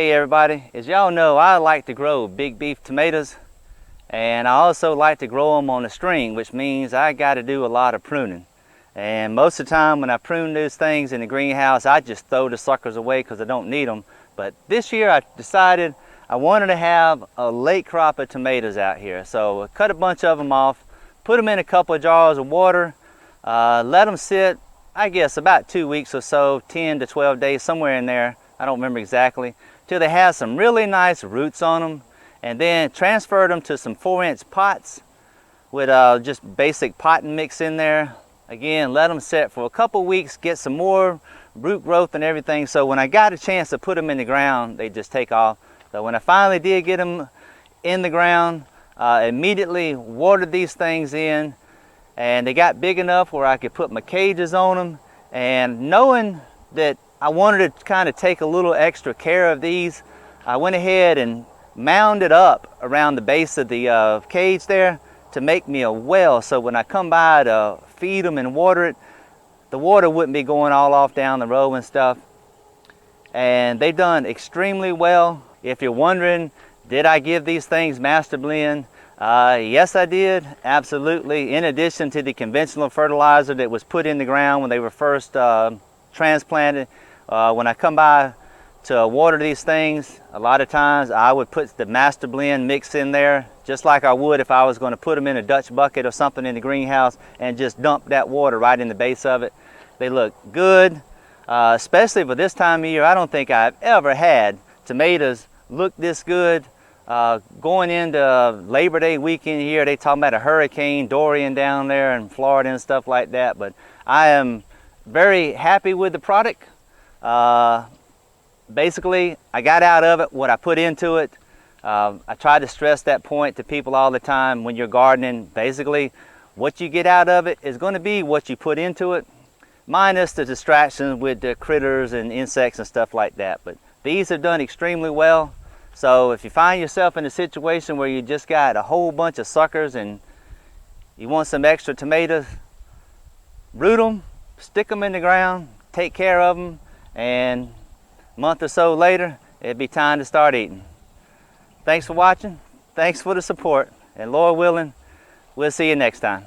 Hey everybody, as y'all know, I like to grow big beef tomatoes, and I also like to grow them on a string, which means I got to do a lot of pruning. And most of the time when I prune these things in the greenhouse, I just throw the suckers away because I don't need them. But this year I decided I wanted to have a late crop of tomatoes out here. So I cut a bunch of them off, put them in a couple of jars of water, let them sit, I guess about 2 weeks or so, 10 to 12 days, somewhere in there. I don't remember exactly, till they have some really nice roots on them, and then transferred them to some 4-inch pots with just basic potting mix in there. Again, let them set for a couple weeks, get some more root growth and everything, so when I got a chance to put them in the ground, they just take off. So when I finally did get them in the ground, immediately watered these things in, and they got big enough where I could put my cages on them. And knowing that I wanted to kind of take a little extra care of these, I went ahead and mounded up around the base of the cage there to make me a well, so when I come by to feed them and water it, the water wouldn't be going all off down the row and stuff. And they've done extremely well. If you're wondering, did I give these things Master Blend? Yes, I did, absolutely. In addition to the conventional fertilizer that was put in the ground when they were first transplanted, when I come by to water these things, a lot of times I would put the Master Blend mix in there, just like I would if I was going to put them in a Dutch bucket or something in the greenhouse, and just dump that water right in the base of it. They look good, especially for this time of year. I don't think I've ever had tomatoes look this good. Going into Labor Day weekend here, they talking about a Hurricane Dorian down there in Florida and stuff like that, but I am very happy with the product. Basically, I got out of it what I put into it. I try to stress that point to people all the time when you're gardening. Basically, what you get out of it is going to be what you put into it, minus the distractions with the critters and insects and stuff like that. But these have done extremely well. So if you find yourself in a situation where you just got a whole bunch of suckers and you want some extra tomatoes, root them, stick them in the ground, take care of them, and a month or so later, it'd be time to start eating. Thanks for watching. Thanks for the support. And Lord willing, we'll see you next time.